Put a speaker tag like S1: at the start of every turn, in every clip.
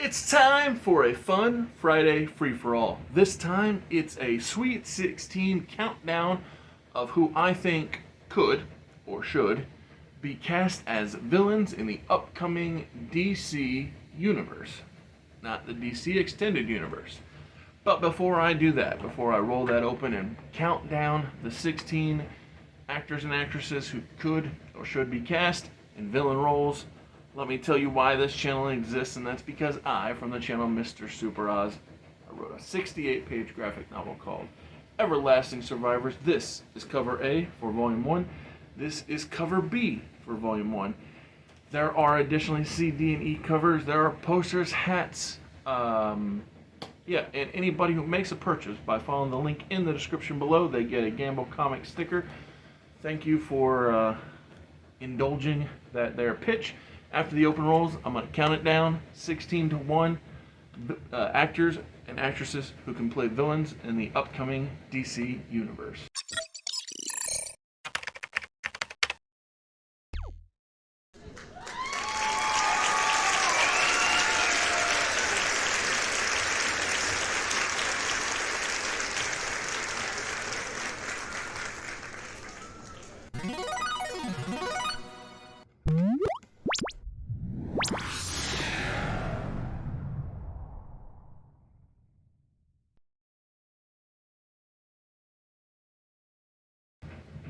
S1: It's time for a fun Friday free-for-all. This time, it's a Sweet 16 countdown of who I think could, or should, be cast as villains in the upcoming DC universe. Not the DC Extended Universe. But before I do that, before I roll that open and count down the 16 actors and actresses who could or should be cast in villain roles, let me tell you why this channel exists, and that's because I, from the channel Mr. Super Oz, I wrote a 68-page graphic novel called Everlasting Survivors. This is cover A for Volume 1. This is cover B for Volume 1. There are additionally C, D, and E covers. There are posters, hats, and anybody who makes a purchase by following the link in the description below, they get a Gamble comic sticker. Thank you for indulging their pitch. After the open rolls, I'm going to count it down, 16 to 1, actors and actresses who can play villains in the upcoming DC universe.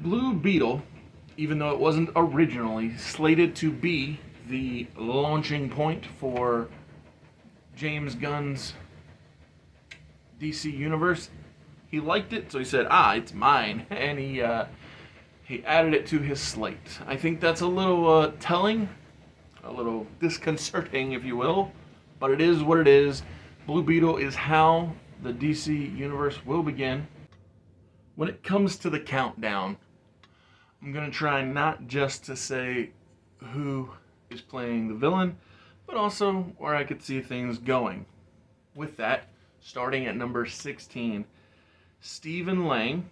S1: Blue Beetle, even though it wasn't originally slated to be the launching point for James Gunn's DC universe, he liked it, so he said, it's mine, and he added it to his slate. I think that's a little telling, a little disconcerting, if you will, but it is what it is. Blue Beetle is how the DC universe will begin. When it comes to the countdown, I'm going to try not just to say who is playing the villain, but also where I could see things going. With that, starting at number 16, Stephen Lang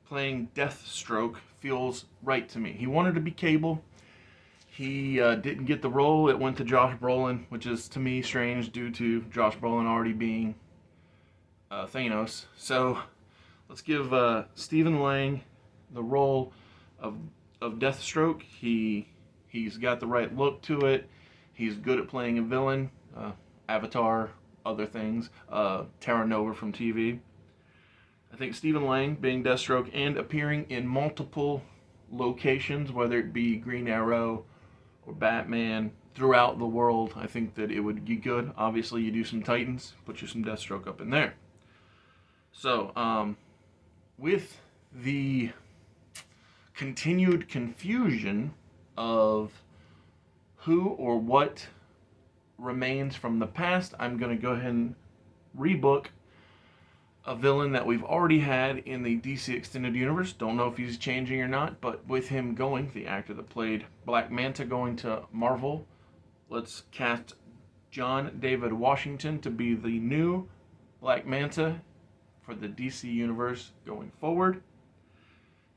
S1: playing Deathstroke feels right to me. He wanted to be Cable. He didn't get the role. It went to Josh Brolin, which is to me strange due to Josh Brolin already being Thanos. So let's give Stephen Lang the role of Deathstroke. He's got the right look to it. He's good at playing a villain. Avatar, other things. Terra Nova from TV. I think Stephen Lang being Deathstroke and appearing in multiple locations, whether it be Green Arrow or Batman, throughout the world, I think that it would be good. Obviously, you do some Titans, put you some Deathstroke up in there. So, with the continued confusion of who or what remains from the past, I'm going to go ahead and rebook a villain that we've already had in the DC Extended Universe. Don't know if he's changing or not, but with him going, the actor that played Black Manta going to Marvel, let's cast John David Washington to be the new Black Manta for the DC Universe going forward.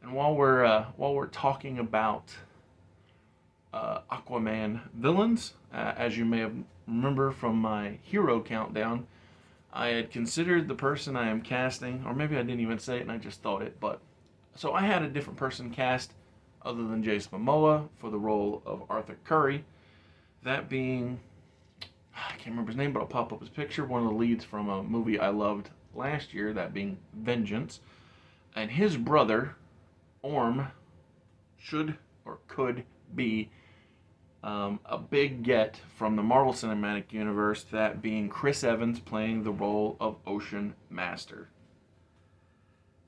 S1: And while we're talking about Aquaman villains, as you may have remember from my hero countdown, I had considered the person I am casting, or maybe I didn't even say it and I just thought it, but so I had a different person cast other than Jason Momoa for the role of Arthur Curry. That being, I can't remember his name, but I'll pop up his picture. One of the leads from a movie I loved last year, that being Vengeance. And his brother, Orm, should or could be a big get from the Marvel Cinematic Universe, that being Chris Evans playing the role of Ocean Master.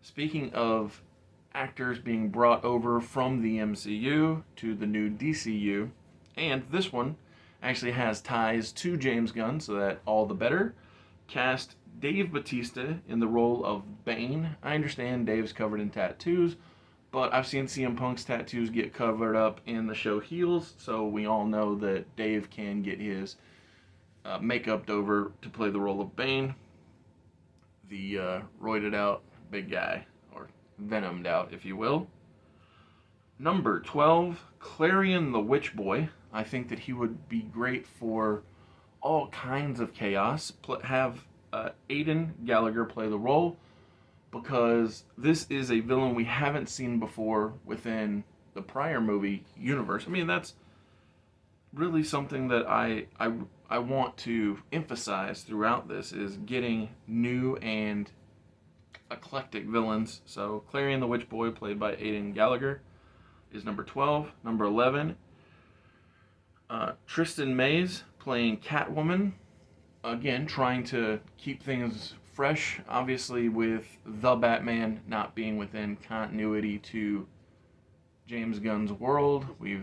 S1: Speaking of actors being brought over from the MCU to the new DCU, and this one actually has ties to James Gunn, so that all the better, cast Dave Bautista in the role of Bane. I understand Dave's covered in tattoos, but I've seen CM Punk's tattoos get covered up in the show Heels, so we all know that Dave can get his makeup over to play the role of Bane, the roided out big guy, or venomed out, if you will. Number 12, Clarion the Witch Boy. I think that he would be great for all kinds of chaos. Have Aidan Gallagher play the role, because this is a villain we haven't seen before within the prior movie universe. I mean, that's really something that I want to emphasize throughout this, is getting new and eclectic villains. So Clarion the Witch Boy, played by Aidan Gallagher, is number 12. Number 11, Tristan Mays playing Catwoman. Again, trying to keep things fresh, obviously, with The Batman not being within continuity to James Gunn's world. We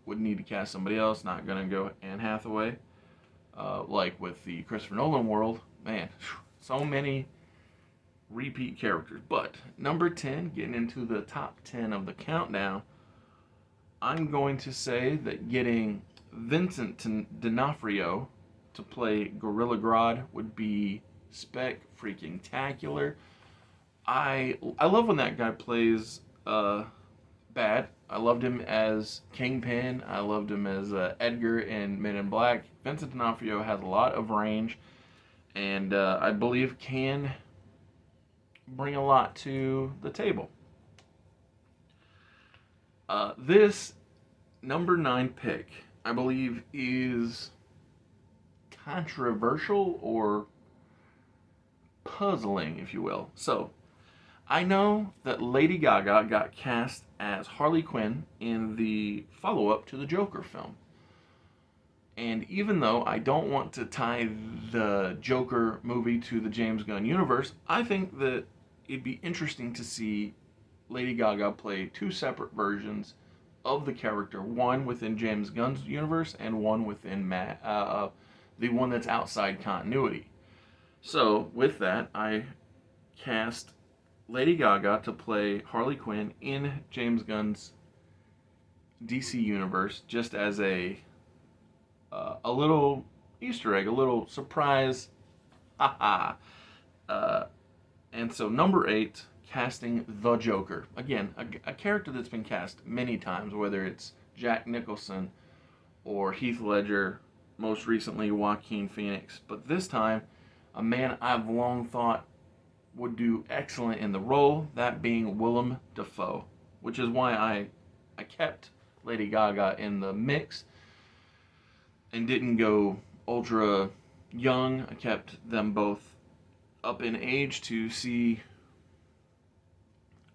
S1: would need to cast somebody else, not going to go Anne Hathaway. Like with the Christopher Nolan world, man, so many repeat characters. But number 10, getting into the top 10 of the countdown, I'm going to say that getting Vincent D'Onofrio to play Gorilla Grodd would be freaking-tacular. I love when that guy plays bad. I loved him as Kingpin. I loved him as Edgar in Men in Black. Vincent D'Onofrio has a lot of range, and I believe can bring a lot to the table. This number 9 pick, I believe, is controversial or puzzling, if you will. So, I know that Lady Gaga got cast as Harley Quinn in the follow-up to the Joker film. And even though I don't want to tie the Joker movie to the James Gunn universe, I think that it'd be interesting to see Lady Gaga play two separate versions of the character, one within James Gunn's universe and one within the one that's outside continuity. So, with that, I cast Lady Gaga to play Harley Quinn in James Gunn's DC universe, just as a little Easter egg, a little surprise, haha. And so number 8, casting the Joker. Again, a character that's been cast many times, whether it's Jack Nicholson or Heath Ledger, most recently Joaquin Phoenix. But this time, a man I've long thought would do excellent in the role, that being Willem Dafoe, which is why I kept Lady Gaga in the mix and didn't go ultra young. I kept them both up in age to see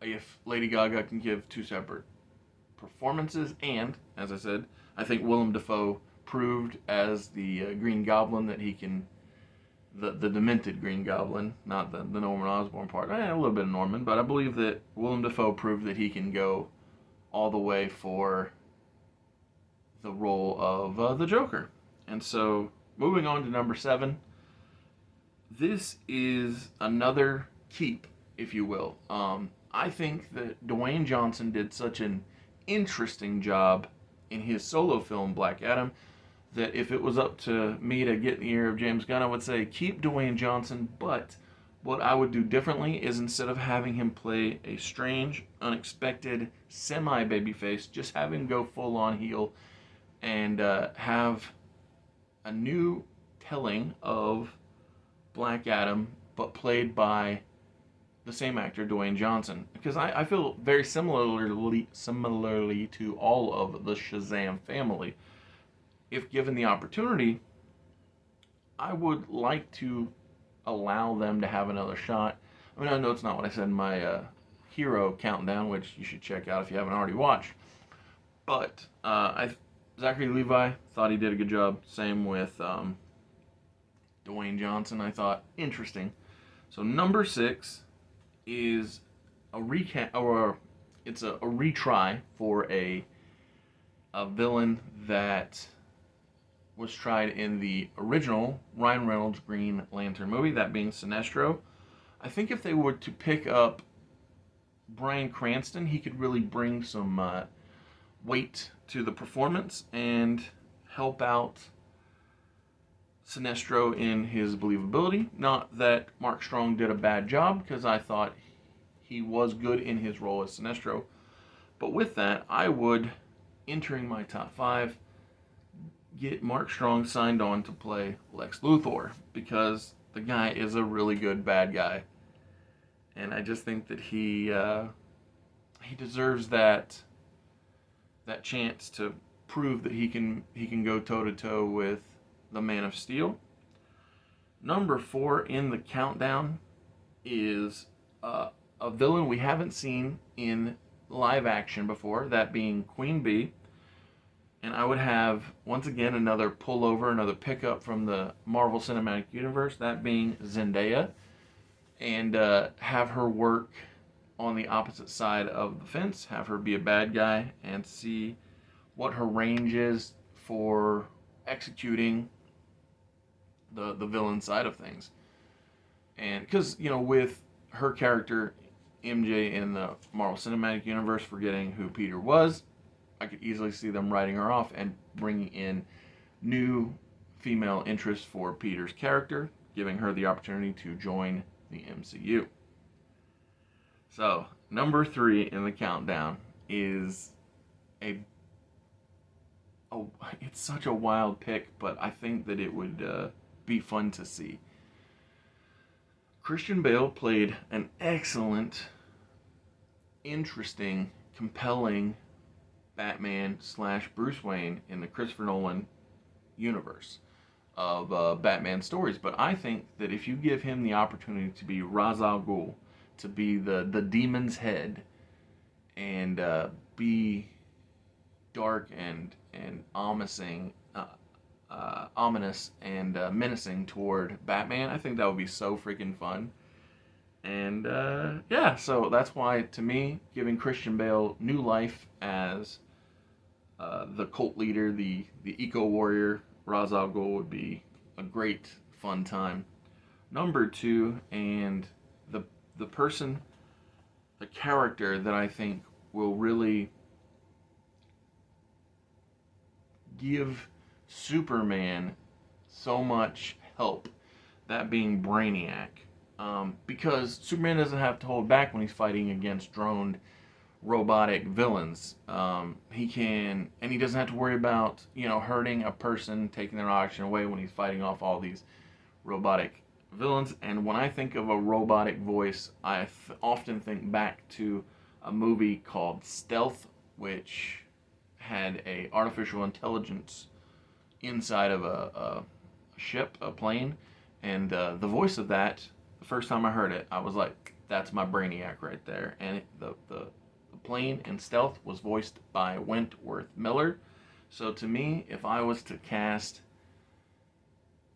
S1: if Lady Gaga can give two separate performances. And, as I said, I think Willem Dafoe proved as the Green Goblin that he can, the demented Green Goblin, not the Norman Osborn part. A little bit of Norman, but I believe that Willem Dafoe proved that he can go all the way for the role of the Joker. And so, moving on to number 7, this is another keep, if you will. I think that Dwayne Johnson did such an interesting job in his solo film, Black Adam, that if it was up to me to get in the ear of James Gunn, I would say keep Dwayne Johnson, but what I would do differently is instead of having him play a strange, unexpected, semi-babyface, just have him go full-on heel and have a new telling of Black Adam, but played by the same actor, Dwayne Johnson. Because I feel very similarly to all of the Shazam family. If given the opportunity, I would like to allow them to have another shot. I mean, I know it's not what I said in my hero countdown, which you should check out if you haven't already watched. But Zachary Levi thought he did a good job. Same with Dwayne Johnson. I thought interesting. So number 6 is a it's a retry for a villain that was tried in the original Ryan Reynolds Green Lantern movie, that being Sinestro. I think if they were to pick up Bryan Cranston, he could really bring some weight to the performance and help out Sinestro in his believability. Not that Mark Strong did a bad job, because I thought he was good in his role as Sinestro. But with that, I would, entering my top 5, get Mark Strong signed on to play Lex Luthor, because the guy is a really good bad guy, and I just think that he deserves that chance to prove that he can go toe to toe with the Man of Steel. Number 4 in the countdown is a villain we haven't seen in live action before, that being Queen Bee. And I would have, once again, another pullover, another pickup from the Marvel Cinematic Universe, that being Zendaya, and have her work on the opposite side of the fence, have her be a bad guy, and see what her range is for executing the villain side of things. And because, with her character, MJ, in the Marvel Cinematic Universe, forgetting who Peter was, I could easily see them writing her off and bringing in new female interest for Peter's character, giving her the opportunity to join the MCU. So, number 3 in the countdown is it's such a wild pick, but I think that it would be fun to see. Christian Bale played an excellent, interesting, compelling Batman / Bruce Wayne in the Christopher Nolan universe of Batman stories. But I think that if you give him the opportunity to be Ra's al Ghul, to be the demon's head, and be dark and ominous and menacing toward Batman, I think that would be so freaking fun. And yeah, so that's why, to me, giving Christian Bale new life as the cult leader, the eco warrior, Ra's al Ghul, would be a great fun time. Number 2, and the person, the character that I think will really give Superman so much help, that being Brainiac. Because Superman doesn't have to hold back when he's fighting against droned robotic villains. He can, and he doesn't have to worry about, hurting a person, taking their oxygen away when he's fighting off all these robotic villains. And when I think of a robotic voice, I often think back to a movie called Stealth, which had a artificial intelligence inside of a ship, a plane, and the voice of that, the first time I heard it, I was like, that's my Brainiac right there. And the plane in Stealth was voiced by Wentworth Miller. So to me, if I was to cast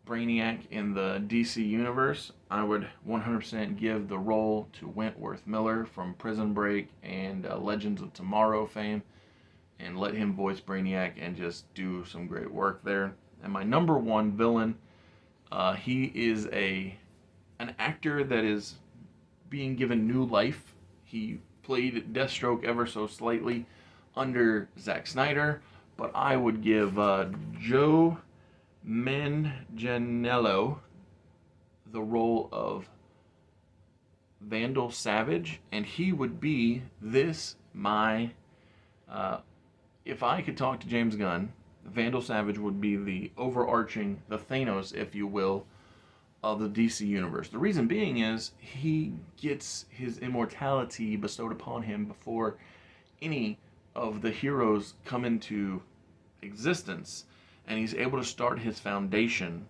S1: Brainiac in the DC universe, I would 100% give the role to Wentworth Miller from Prison Break and Legends of Tomorrow fame, and let him voice Brainiac and just do some great work there. And my number 1 villain, he is an actor that is being given new life. He played Deathstroke ever so slightly under Zack Snyder, but I would give Joe Manganiello the role of Vandal Savage, and he would be if I could talk to James Gunn, Vandal Savage would be the overarching, the Thanos, if you will, of the DC universe. The reason being is he gets his immortality bestowed upon him before any of the heroes come into existence, and he's able to start his foundation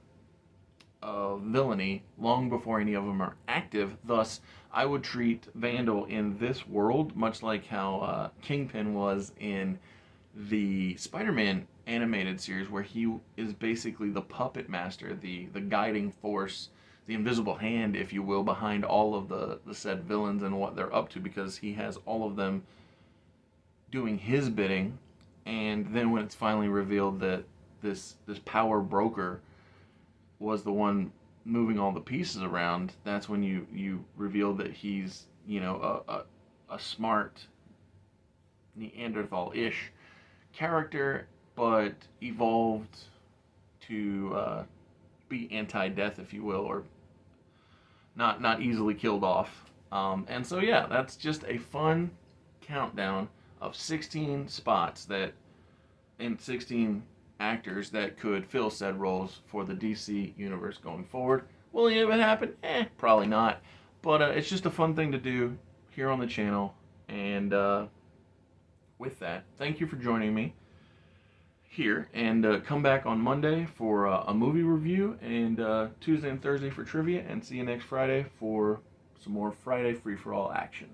S1: of villainy long before any of them are active. Thus, I would treat Vandal in this world much like how Kingpin was in the Spider-Man animated series, where he is basically the puppet master, the guiding force, the invisible hand, if you will, behind all of the said villains and what they're up to, because he has all of them doing his bidding. And then when it's finally revealed that this power broker was the one moving all the pieces around, that's when you reveal that he's a smart Neanderthal-ish character, but evolved to be anti-death, if you will, or not easily killed off. And so yeah, that's just a fun countdown of 16 spots, that in 16 actors that could fill said roles for the DC universe going forward. Will any of it happen? Probably not. But it's just a fun thing to do here on the channel. And with that, thank you for joining me here. And come back on Monday for a movie review, and Tuesday and Thursday for trivia. And see you next Friday for some more Friday free-for-all action.